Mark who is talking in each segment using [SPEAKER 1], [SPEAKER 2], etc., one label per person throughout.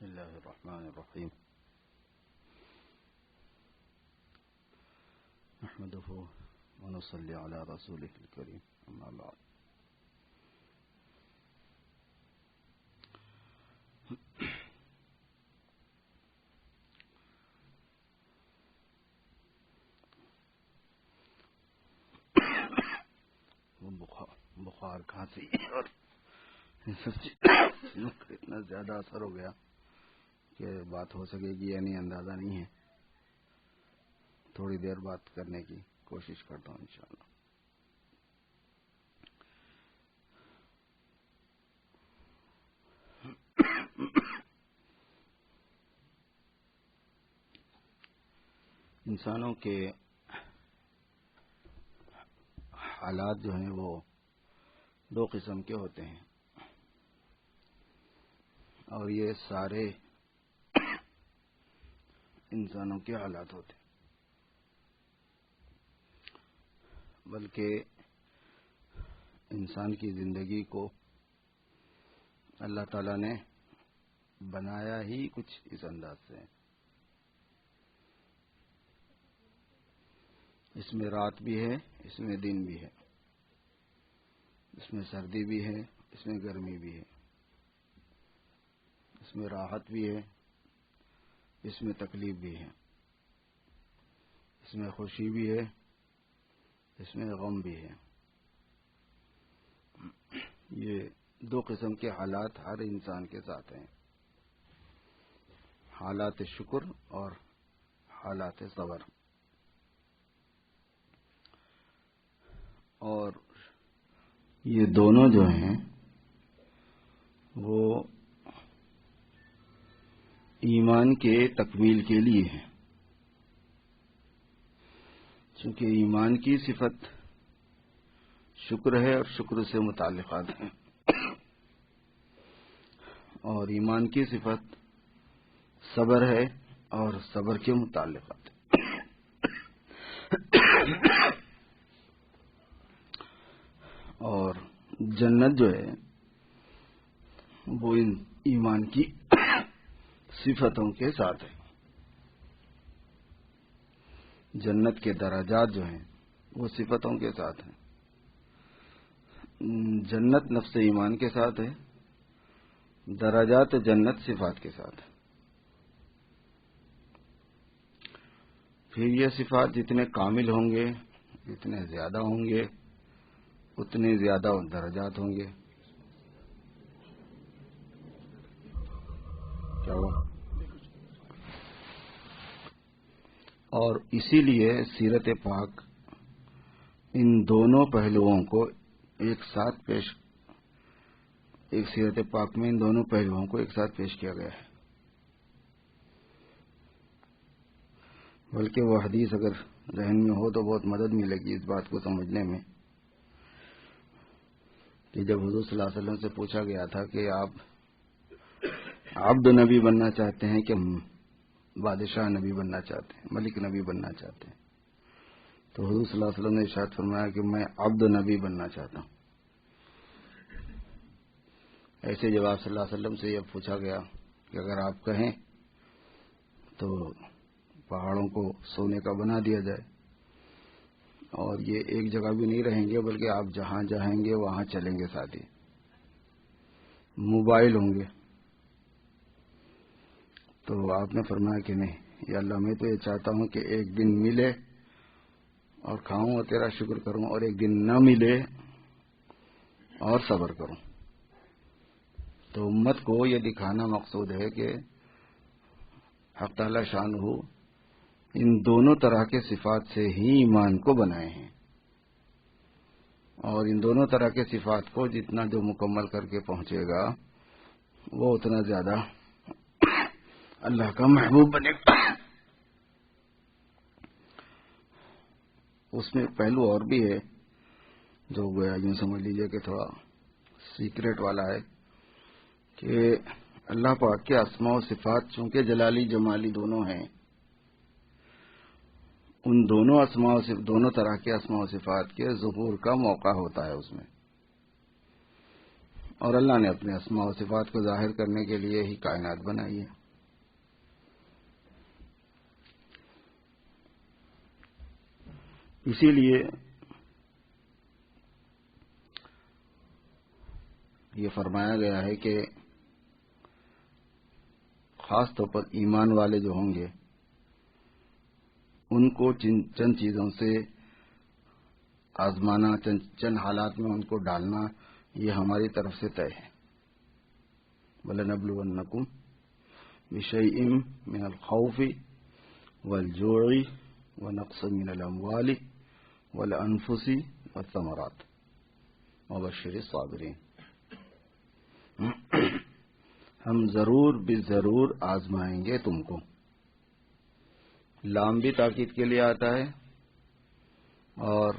[SPEAKER 1] بسم الله الرحمن الرحيم. نحمده ونصلي على رسوله الكريم، أما بعد. بخار کھانسی اور ان سب چیزوں کا اتنا زیادہ اثر ہو گیا کہ بات ہو سکے گی یا نہیں اندازہ نہیں ہے. تھوڑی دیر بات کرنے کی کوشش کرتا ہوں انشاءاللہ. انسانوں کے حالات جو ہیں وہ دو قسم کے ہوتے ہیں، اور یہ سارے انسانوں کے حالات ہوتے ہیں، بلکہ انسان کی زندگی کو اللہ تعالیٰ نے بنایا ہی کچھ اس انداز سے ہے. اس میں رات بھی ہے، اس میں دن بھی ہے، اس میں سردی بھی ہے، اس میں گرمی بھی ہے، اس میں راحت بھی ہے، اس میں تکلیف بھی ہے، اس میں خوشی بھی ہے، اس میں غم بھی ہے. یہ دو قسم کے حالات ہر انسان کے ساتھ ہیں، حالات شکر اور حالات صبر. اور یہ دونوں جو ہیں وہ ایمان کے تکمیل کے لیے ہیں، چونکہ ایمان کی صفت شکر ہے اور شکر سے متعلقات ہیں، اور ایمان کی صفت صبر ہے اور صبر کے متعلقات ہیں. اور جنت جو ہے وہ ان ایمان کی صفتوں کے ساتھ ہے. جنت کے درجات جو ہیں وہ صفتوں کے ساتھ ہیں. جنت نفس ایمان کے ساتھ ہے، درجات جنت صفات کے ساتھ ہے. پھر یہ صفات جتنے کامل ہوں گے، جتنے زیادہ ہوں گے، اتنے زیادہ درجات ہوں گے. کیا ہوا؟ اور اسی لیے سیرت پاک ان دونوں پہلوؤں کو ایک سیرت پاک میں ان دونوں پہلوؤں کو ایک ساتھ پیش کیا گیا ہے. بلکہ وہ حدیث اگر ذہن میں ہو تو بہت مدد ملے گی اس بات کو سمجھنے میں کہ جب حضور صلی اللہ علیہ وسلم سے پوچھا گیا تھا کہ آپ عبد نبی بننا چاہتے ہیں کہ بادشاہ نبی بننا چاہتے ہیں، ملک نبی بننا چاہتے ہیں، تو حضور صلی اللہ علیہ وسلم نے ارشاد فرمایا کہ میں عبد نبی بننا چاہتا ہوں. ایسے جواب صلی اللہ علیہ وسلم سے یہ پوچھا گیا کہ اگر آپ کہیں تو پہاڑوں کو سونے کا بنا دیا جائے، اور یہ ایک جگہ بھی نہیں رہیں گے بلکہ آپ جہاں جائیں گے وہاں چلیں گے، ساتھ ہی موبائل ہوں گے. تو آپ نے فرمایا کہ نہیں یا اللہ، میں تو یہ چاہتا ہوں کہ ایک دن ملے اور کھاؤں اور تیرا شکر کروں، اور ایک دن نہ ملے اور صبر کروں. تو امت کو یہ دکھانا مقصود ہے کہ حق تعالی شانہ ان دونوں طرح کے صفات سے ہی ایمان کو بنائے ہیں، اور ان دونوں طرح کے صفات کو جتنا جو مکمل کر کے پہنچے گا وہ اتنا زیادہ اللہ کا محبوب بنے گا. اس میں پہلو اور بھی ہے جو گویا یوں سمجھ لیجیے کہ تھوڑا سیکریٹ والا ہے، کہ اللہ پاک کے اسماء و صفات چونکہ جلالی جمالی دونوں ہیں، ان دونوں طرح کے اسماء و صفات کے ظہور کا موقع ہوتا ہے اس میں. اور اللہ نے اپنے اسماء و صفات کو ظاہر کرنے کے لیے ہی کائنات بنائی ہے. اسی لیے یہ فرمایا گیا ہے کہ خاص طور پر ایمان والے جو ہوں گے ان کو چند چیزوں سے آزمانا، چند حالات میں ان کو ڈالنا، یہ ہماری طرف سے طے ہے. وَلَنَبْلُوَنَّكُمْ بِشَيْءٍ مِّنَ الْخَوْفِ وَالْجُوعِ وَنَقْصٍ مِّنَ الْأَمْوَالِ وَالْأَنفُسِ وَالثَّمَرَاتِ وَبَشِّرِ الصَّابِرِينَ. ہم ضرور بالضرور آزمائیں گے تم کو. لام بھی تاکید کے لیے آتا ہے اور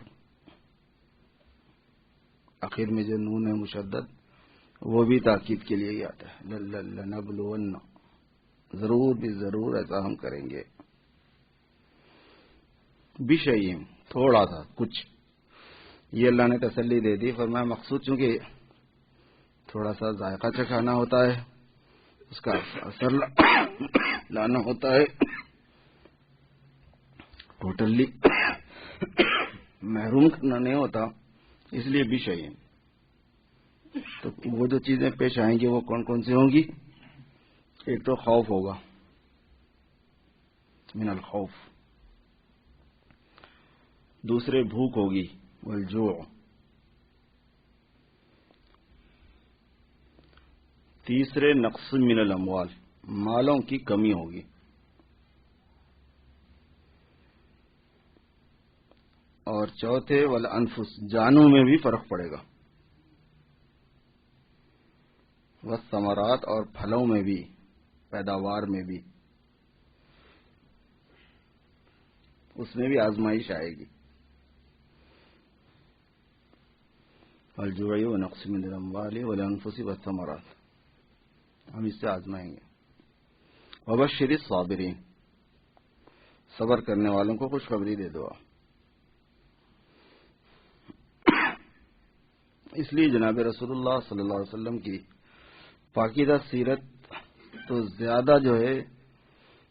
[SPEAKER 1] آخر میں جو نون ہے مشدد وہ بھی تاکید کے لیے ہی آتا ہے. لنبلون، ضرور بالضرور ایسا ہم کریں گے. بشیء، تھوڑا سا، کچھ. یہ اللہ نے تسلی دے دی. فرمایا مقصود چونکہ تھوڑا سا ذائقہ چکھانا ہوتا ہے، اس کا اثر لانا ہوتا ہے، ٹوٹلی محروم کرنا نہیں ہوتا، اس لیے بھی چاہیے. تو وہ جو چیزیں پیش آئیں گی وہ کون کون سی ہوں گی؟ ایک تو خوف ہوگا، من الخوف. دوسرے بھوک ہوگی، والجوع. تیسرے نقص من الاموال، مالوں کی کمی ہوگی. اور چوتھے والانفس، جانوں میں بھی فرق پڑے گا. والثمرات، اور پھلوں میں بھی، پیداوار میں بھی، اس میں بھی آزمائش آئے گی. والجوع ونقص من الاموال والانفس والثمرات، ہم اس سے آزمائیں گے. وبشر الصابرین، صبر کرنے والوں کو خوشخبری دے دو. اس لیے جناب رسول اللہ صلی اللہ علیہ وسلم کی پاکیزہ سیرت تو زیادہ جو ہے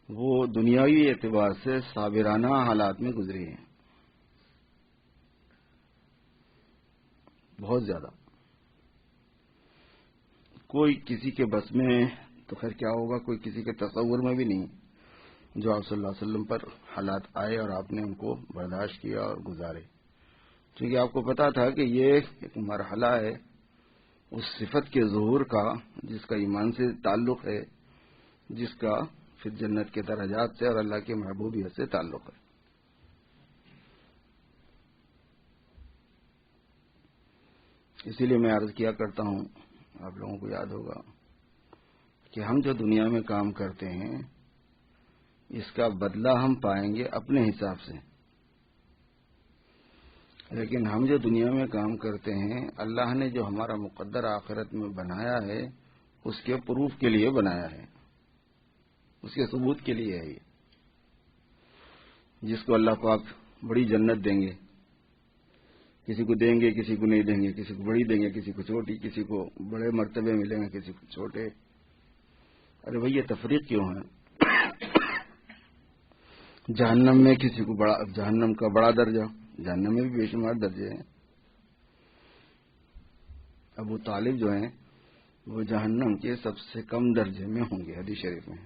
[SPEAKER 1] وہ دنیاوی اعتبار سے صابرانہ حالات میں گزری ہے، بہت زیادہ. کوئی کسی کے بس میں تو خیر کیا ہوگا، کوئی کسی کے تصور میں بھی نہیں جو آپ صلی اللہ علیہ وسلم پر حالات آئے اور آپ نے ان کو برداشت کیا اور گزارے. کیونکہ آپ کو پتا تھا کہ یہ ایک مرحلہ ہے اس صفت کے ظہور کا جس کا ایمان سے تعلق ہے، جس کا پھر جنت کے درجات سے اور اللہ کی محبوبیت سے تعلق ہے. اسی لیے میں عرض کیا کرتا ہوں، آپ لوگوں کو یاد ہوگا کہ ہم جو دنیا میں کام کرتے ہیں اس کا بدلہ ہم پائیں گے اپنے حساب سے، لیکن ہم جو دنیا میں کام کرتے ہیں اللہ نے جو ہمارا مقدر آخرت میں بنایا ہے اس کے پروف کے لیے بنایا ہے، اس کے ثبوت کے لیے ہے. جس کو اللہ پاک بڑی جنت دیں گے، کسی کو دیں گے کسی کو نہیں دیں گے، کسی کو بڑی دیں گے کسی کو چھوٹی، کسی کو بڑے مرتبے ملیں گے کسی کو چھوٹے. ارے بھائی یہ تفریق کیوں ہے؟ جہنم میں کسی کو بڑا، جہنم کا بڑا درجہ، جہنم میں بھی بے شمار درجے ہیں. ابو طالب جو ہیں وہ جہنم کے سب سے کم درجے میں ہوں گے، حدیث شریف میں،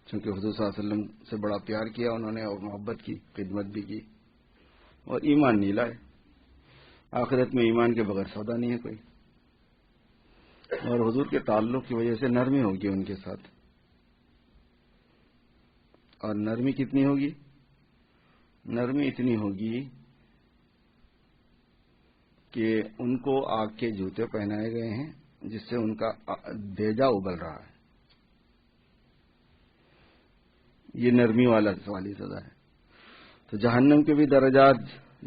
[SPEAKER 1] چونکہ حضور صلی اللہ علیہ وسلم سے بڑا پیار کیا انہوں نے اور محبت کی، خدمت بھی کی اور ایمان نہیں لائے. آخرت میں ایمان کے بغیر سودا نہیں ہے کوئی. اور حضور کے تعلق کی وجہ سے نرمی ہوگی ان کے ساتھ. اور نرمی کتنی ہوگی؟ نرمی اتنی ہوگی کہ ان کو آگ کے جوتے پہنائے گئے ہیں جس سے ان کا دیجا ابل رہا ہے. یہ نرمی والی سزا ہے. تو جہنم کے بھی درجات،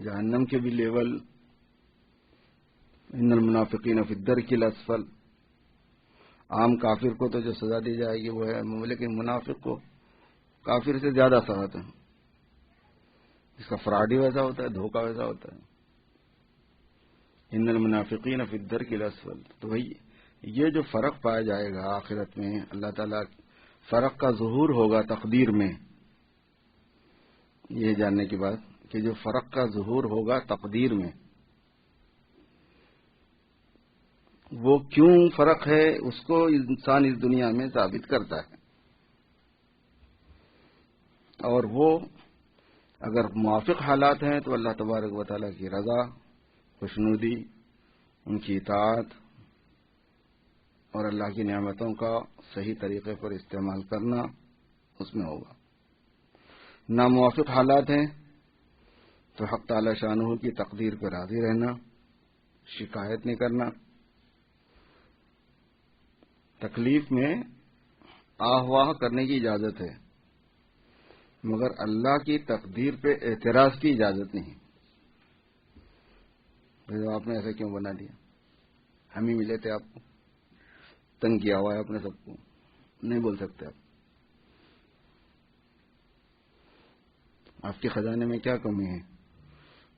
[SPEAKER 1] جہنم کے بھی لیول، ان المنافقین فی الدرک الاسفل. عام کافر کو تو جو سزا دی جائے گی وہ ہے، لیکن منافق کو کافر سے زیادہ سخت ہے. اس کا فراڈ ہی ویسا ہوتا ہے، دھوکہ ویسا ہوتا ہے. ان المنافقین فی الدرک الاسفل. تو بھائی یہ جو فرق پایا جائے گا آخرت میں، اللہ تعالیٰ فرق کا ظہور ہوگا تقدیر میں، یہ جاننے کی بات کہ جو فرق کا ظہور ہوگا تقدیر میں، وہ کیوں فرق ہے اس کو انسان اس دنیا میں ثابت کرتا ہے. اور وہ اگر موافق حالات ہیں تو اللہ تبارک و تعالیٰ کی رضا، خوشنودی، ان کی اطاعت اور اللہ کی نعمتوں کا صحیح طریقے پر استعمال کرنا اس میں ہوگا. ناموافق حالات ہیں تو حق تعالی شانہ کی تقدیر پر راضی رہنا، شکایت نہیں کرنا. تکلیف میں آہ واہ کرنے کی اجازت ہے، مگر اللہ کی تقدیر پہ اعتراض کی اجازت نہیں. آپ نے ایسا کیوں بنا دیا، ہم ہی ملے تھے، آپ کو تنگ کیا ہوا ہے اپنے سب کو، نہیں بول سکتے آپ کے خزانے میں کیا کمی ہے،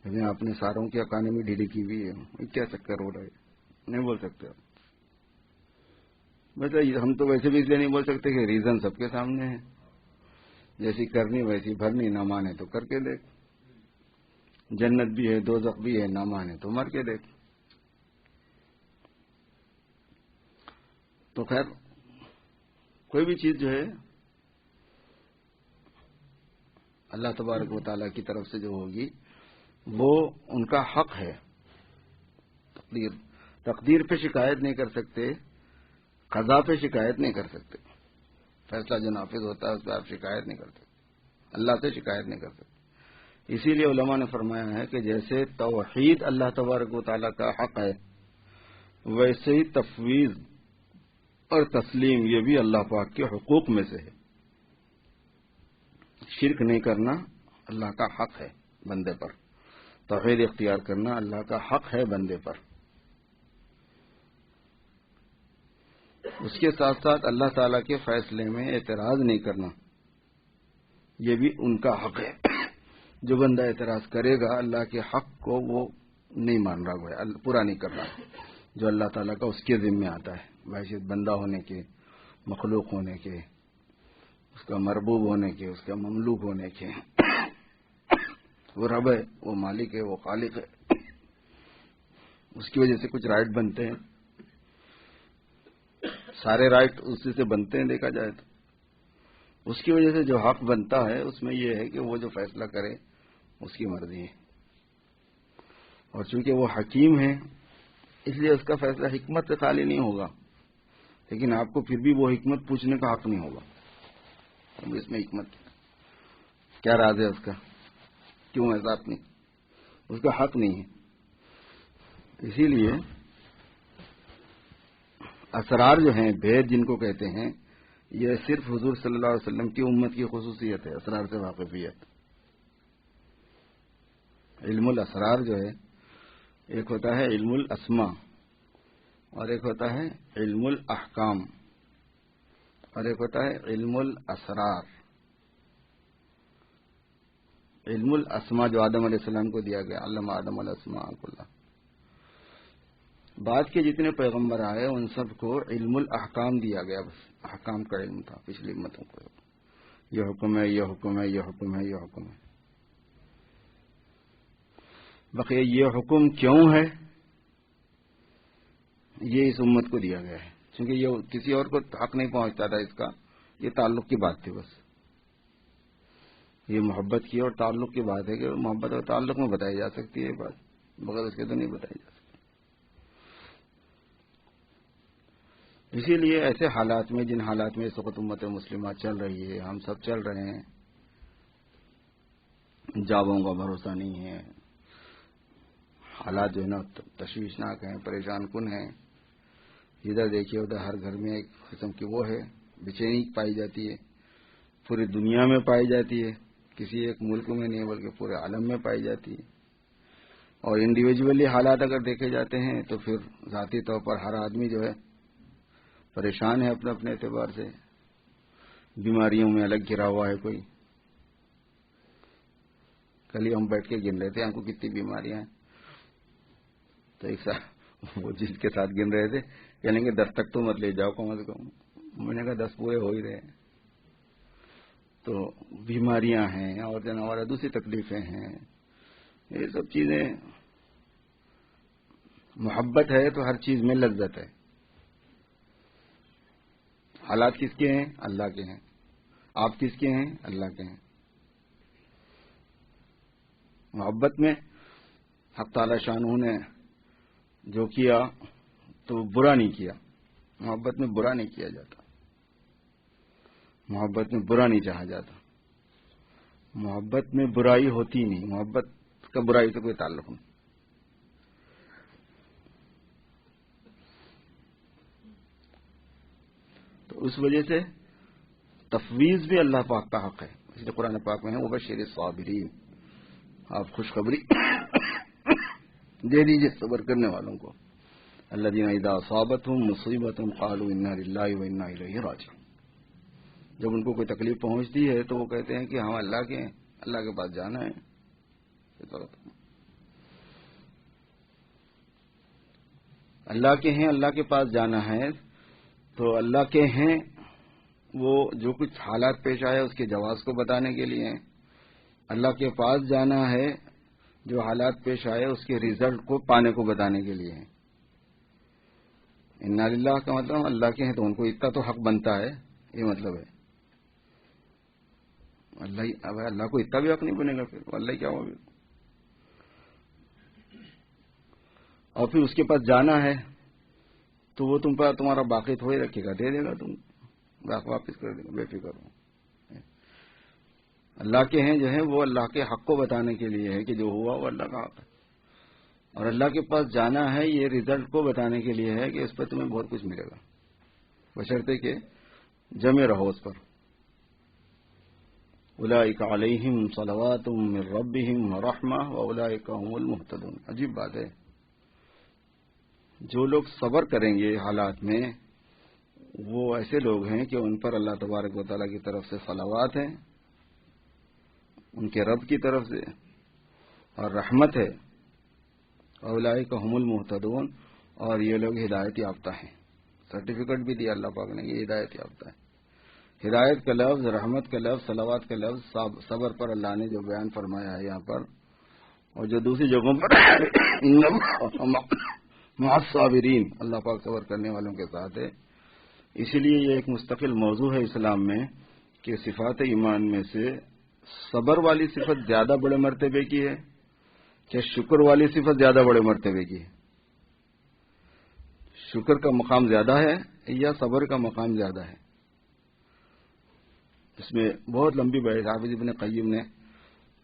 [SPEAKER 1] لیکن آپ نے ساروں کی اکانومی ڈھیلی کی ہوئی ہے، کیا چکر ہو رہا ہے، نہیں بول سکتے آپ. ویسے ہم تو ویسے بھی اس لیے نہیں بول سکتے کہ ریزن سب کے سامنے ہے، جیسی کرنی ویسی بھرنی، نہ مانے تو کر کے دیکھ، جنت بھی ہے دوزخ بھی ہے، نہ مانے تو مر کے دیکھ. تو خیر کوئی بھی چیز جو ہے اللہ تبارک و تعالیٰ کی طرف سے جو ہوگی وہ ان کا حق ہے. تقدیر پہ شکایت نہیں کر سکتے، قضا پہ شکایت نہیں کر سکتے. فیصلہ جو نافذ ہوتا ہے اس پہ آپ شکایت نہیں کر سکتے، اللہ سے شکایت نہیں کر سکتے. اسی لیے علماء نے فرمایا ہے کہ جیسے توحید اللہ تبارک و تعالیٰ کا حق ہے، ویسے ہی تفویض اور تسلیم یہ بھی اللہ پاک کے حقوق میں سے ہے. شرک نہیں کرنا اللہ کا حق ہے بندے پر، توحید اختیار کرنا اللہ کا حق ہے بندے پر. اس کے ساتھ ساتھ اللہ تعالیٰ کے فیصلے میں اعتراض نہیں کرنا یہ بھی ان کا حق ہے. جو بندہ اعتراض کرے گا اللہ کے حق کو وہ نہیں مان رہا، گویا پورا نہیں کر رہا جو اللہ تعالیٰ کا اس کے ذمے آتا ہے، بحیثیت بندہ ہونے کے، مخلوق ہونے کے، اس کا مربوب ہونے کے، اس کا مملوک ہونے کے. وہ رب ہے، وہ مالک ہے، وہ خالق ہے، اس کی وجہ سے کچھ رائٹ بنتے ہیں. سارے رائٹ اسی سے بنتے ہیں دیکھا جائے تو، اس کی وجہ سے جو حق بنتا ہے اس میں یہ ہے کہ وہ جو فیصلہ کرے اس کی مرضی ہے. اور چونکہ وہ حکیم ہے اس لیے اس کا فیصلہ حکمت سے خالی نہیں ہوگا، لیکن آپ کو پھر بھی وہ حکمت پوچھنے کا حق نہیں ہوگا. اس میں حکمت کیا راز ہے، اس کا کیوں ایسا نہیں، اس کا حق نہیں ہے. اسی لیے اسرار جو ہیں، بھید جن کو کہتے ہیں، یہ صرف حضور صلی اللہ علیہ وسلم کی امت کی خصوصیت ہے، اسرار سے واقفیت. علم الاسرار جو ہے، ایک ہوتا ہے علم الاسماء اور ایک ہوتا ہے علم الاحکام اور ایک ہوتا ہے علم الاسرار. علم الاسماء جو آدم علیہ السلام کو دیا گیا، علم آدم الاسماء کلھا. بعد کے جتنے پیغمبر آئے ان سب کو علم الاحکام دیا گیا، بس احکام کا علم تھا پچھلی امتوں کو. یہ حکم ہے، یہ حکم ہے، یہ حکم ہے، یہ حکم ہے. بقیہ یہ حکم کیوں ہے یہ اس امت کو دیا گیا ہے، کیونکہ یہ کسی اور کو حق نہیں پہنچتا تھا اس کا، یہ تعلق کی بات تھی. بس یہ محبت کی اور تعلق کی بات ہے کہ محبت اور تعلق میں بتائی جا سکتی ہے یہ بات، بغیر اس کے تو نہیں بتائی جا سکتی. اسی لیے ایسے حالات میں، جن حالات میں اس وقت امت مسلمہ چل رہی ہے، ہم سب چل رہے ہیں، جابوں کا بھروسہ نہیں ہے، حالات جو ہے نا تشویشناک ہیں، پریشان کن ہیں. ادھر دیکھیے ادھر ہر گھر میں ایک قسم کی وہ ہے بے-چینی پائی جاتی ہے، پوری دنیا میں پائی جاتی ہے، کسی ایک ملک میں نہیں بلکہ پورے عالم میں پائی جاتی ہے. اور انڈیویجولی حالات اگر دیکھے جاتے ہیں تو پھر ذاتی طور پر ہر آدمی جو ہے پریشان ہے اپنے اپنے اعتبار سے، بیماریوں میں الگ گھرا ہوا ہے. کوئی کل ہی ہم بیٹھ کے گن رہے تھے ہم کو کتنی بیماریاں ہیں، تو ایک ساتھ وہ جس کے ساتھ گن رہے تھے کہنے کے 10 تک تو مت لے جاؤ کم از کم. میں نے کہا 10 پورے ہو ہی رہے ہیں. تو بیماریاں ہیں اور ہمارا دوسری تکلیفیں ہیں، یہ سب چیزیں. محبت ہے تو ہر چیز میں لذت ہے. حالات کس کے ہیں؟ اللہ کے ہیں. آپ کس کے ہیں؟ اللہ کے ہیں. محبت میں حق تعالی شانہ نے جو کیا تو برا نہیں کیا. محبت میں برا نہیں کیا جاتا، محبت میں برا نہیں چاہا جاتا، محبت میں برائی ہوتی نہیں، محبت کا برائی سے کوئی تعلق نہیں. تو اس وجہ سے تفویض بھی اللہ پاک کا حق ہے. اس لیے قرآن پاک میں ہے وبشر الصابرین، آپ خوشخبری دے دیجیے صبر کرنے والوں کو. الذین اذا اصابتهم مصیبۃ قالوا انا للہ وانا الیہ راجعون. جب ان کو کوئی تکلیف پہنچتی ہے تو وہ کہتے ہیں کہ ہم اللہ کے ہیں، اللہ کے پاس جانا ہے. اللہ کے ہیں، اللہ کے پاس جانا ہے. تو اللہ کے ہیں وہ جو کچھ حالات پیش آئے اس کے جواز کو بتانے کے لیے ہیں. اللہ کے پاس جانا ہے جو حالات پیش آئے اس کے ریزلٹ کو پانے کو بتانے کے لیے ہیں. انا للہ کا مطلب اللہ کے ہیں تو ان کو اتنا تو حق بنتا ہے، یہ مطلب ہے. اللہ کو اتنا بھی حق نہیں بنے گا پھر اللہ کیا ہوگا. اور پھر اس کے پاس جانا ہے تو وہ تم پر تمہارا باقی تھوڑی رکھے گا، دے دے گا، تم واپس کر دے گا، بے فکر ہو. اللہ کے ہیں جو ہے وہ اللہ کے حق کو بتانے کے لیے ہے کہ جو ہوا وہ اللہ کا حق ہے. اور اللہ کے پاس جانا ہے یہ ریزلٹ کو بتانے کے لیے ہے کہ اس پر تمہیں بہت کچھ ملے گا، بشرطے کہ جمے رہو اس پر. اولئک علیہم صلوات من ربہم ورحمہ واولئک هم المہتدون. عجیب بات ہے، جو لوگ صبر کریں گے حالات میں وہ ایسے لوگ ہیں کہ ان پر اللہ تبارک و تعالیٰ کی طرف سے صلوات ہیں، ان کے رب کی طرف سے، اور رحمت ہے. اولئک هم المہتدون، اور یہ لوگ ہدایت یافتہ ہیں. سرٹیفکیٹ بھی دیا اللہ پاک نے کہ ہدایت یافتہ ہے. ہدایت کا لفظ، رحمت کا لفظ، صلوات کا لفظ صبر پر اللہ نے جو بیان فرمایا ہے یہاں پر، اور جو دوسری جگہوں پر مع الصابرین، اللہ پاک صبر کرنے والوں کے ساتھ ہے. اسی لیے یہ ایک مستقل موضوع ہے اسلام میں کہ صفات ایمان میں سے صبر والی صفت زیادہ بڑے مرتبے کی ہے کہ شکر والی صفت زیادہ بڑے مرتبے کی ہے. شکر کا مقام زیادہ ہے یا صبر کا مقام زیادہ ہے؟ اس میں بہت لمبی بحث حافظ ابن قیم نے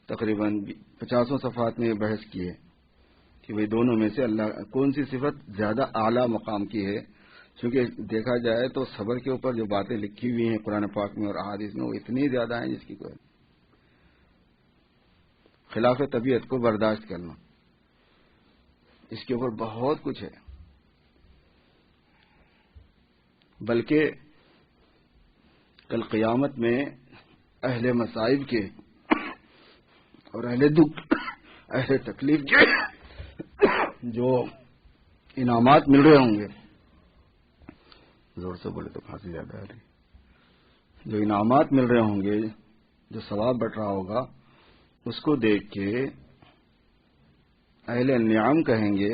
[SPEAKER 1] تقریباً 50 صفحات میں بحث کی ہے کہ بھئی دونوں میں سے اللہ کون سی صفت زیادہ اعلیٰ مقام کی ہے. چونکہ دیکھا جائے تو صبر کے اوپر جو باتیں لکھی ہوئی ہیں قرآن پاک میں اور احادیث میں وہ اتنی زیادہ ہیں جس کی کوئی خلاف طبیعت کو برداشت کرنا، اس کے اوپر بہت کچھ ہے. بلکہ کل قیامت میں اہل مصائب کے اور اہل دکھ، اہل تکلیف کے جو انعامات مل رہے ہوں گے، زور سے بولے تو کھانسی زیادہ آ رہی، جو انعامات مل رہے ہوں گے، جو ثواب بٹ رہا ہوگا، اس کو دیکھ کے اہل نعم کہیں گے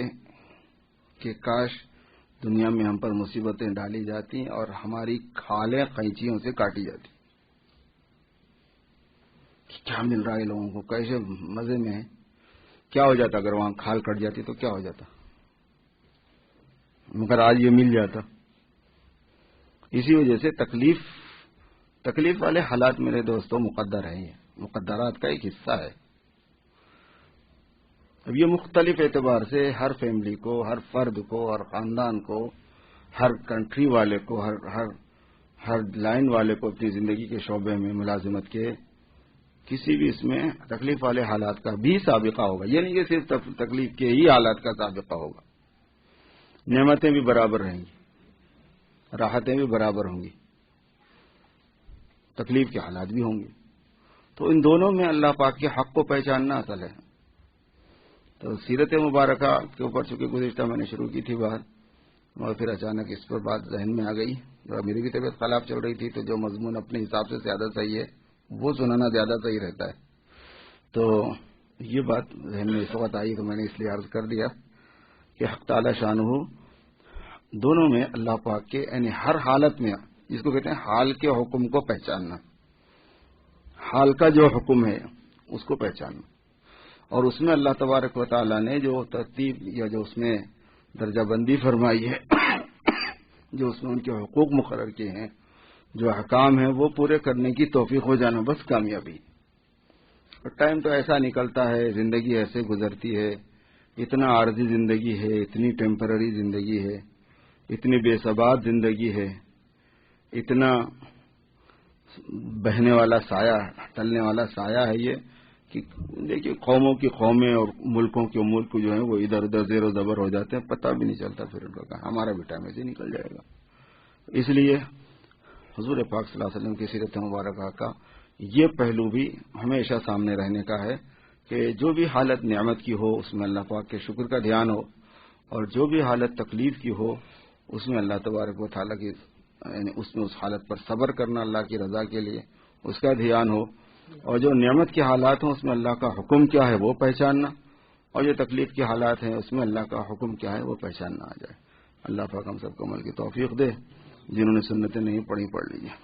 [SPEAKER 1] کہ کاش دنیا میں ہم پر مصیبتیں ڈالی جاتی اور ہماری کھالیں قینچیوں سے کاٹی جاتی. کیا مل رہا ہے لوگوں کو، کیسے مزے میں ہے. کیا ہو جاتا اگر وہاں کھال کٹ جاتی تو کیا ہو جاتا، مگر آج یہ مل جاتا. اسی وجہ سے تکلیف والے حالات میرے دوستوں مقدر ہیں، یہ مقدرات کا ایک حصہ ہے. اب یہ مختلف اعتبار سے ہر فیملی کو، ہر فرد کو، ہر خاندان کو، ہر کنٹری والے کو، ہر لائن والے کو اپنی زندگی کے شعبے میں ملازمت کے کسی بھی اس میں تکلیف والے حالات کا بھی سابقہ ہوگا. یہ نہیں کہ صرف تکلیف کے ہی حالات کا سابقہ ہوگا. نعمتیں بھی برابر رہیں گی، راحتیں بھی برابر ہوں گی، تکلیف کے حالات بھی ہوں گے. تو ان دونوں میں اللہ پاک کے حق کو پہچاننا اصل ہے. تو سیرت مبارکہ کے اوپر چونکہ گزشتہ میں نے شروع کی تھی بات، اور پھر اچانک اس پر بات ذہن میں آ گئی، میری بھی طبیعت خراب چل رہی تھی، تو جو مضمون اپنے حساب سے زیادہ صحیح ہے وہ سنانا زیادہ صحیح رہتا ہے. تو یہ بات ذہن میں اس وقت آئی تو میں نے اس لیے عرض کر دیا کہ حق تعالی شانہ دونوں میں اللہ پاک کے یعنی ہر حالت میں، جس کو کہتے ہیں حال کے حکم کو پہچاننا، حال کا جو حکم ہے اس کو پہچاننا، اور اس میں اللہ تبارک و تعالی نے جو ترتیب یا جو اس میں درجہ بندی فرمائی ہے، جو اس میں ان کے حقوق مقرر کیے ہیں، جو احکام ہیں وہ پورے کرنے کی توفیق ہو جانا بس کامیابی. اور ٹائم تو ایسا نکلتا ہے، زندگی ایسے گزرتی ہے، اتنا عارضی زندگی ہے، اتنی ٹیمپرری زندگی ہے، اتنی بے ثبات زندگی ہے، اتنا بہنے والا سایہ، ٹلنے والا سایہ ہے یہ کہ دیکھیے قوموں کی قومیں اور ملکوں کے ملک جو ہیں وہ ادھر ادھر زیر و زبر ہو جاتے ہیں، پتہ بھی نہیں چلتا پھر ان کا. ہمارا بھی ٹائم ایسے نکل جائے گا. اس لیے حضور پاک صلی اللہ علیہ وسلم کی سیرت مبارکہ کا یہ پہلو بھی ہمیشہ سامنے رہنے کا ہے کہ جو بھی حالت نعمت کی ہو اس میں اللہ پاک کے شکر کا دھیان ہو، اور جو بھی حالت تکلیف کی ہو اس میں اللہ تبارک و تعالیٰ کی یعنی اس میں اس حالت پر صبر کرنا اللہ کی رضا کے لیے اس کا دھیان ہو، اور جو نعمت کے حالات ہوں اس میں اللہ کا حکم کیا ہے وہ پہچاننا، اور جو تکلیف کے حالات ہیں اس میں اللہ کا حکم کیا ہے وہ پہچاننا آ جائے. اللہ پاک ہم سب کو عمل کی توفیق دے. جنہوں نے سنتیں نہیں پڑھی پڑھ لیجیے.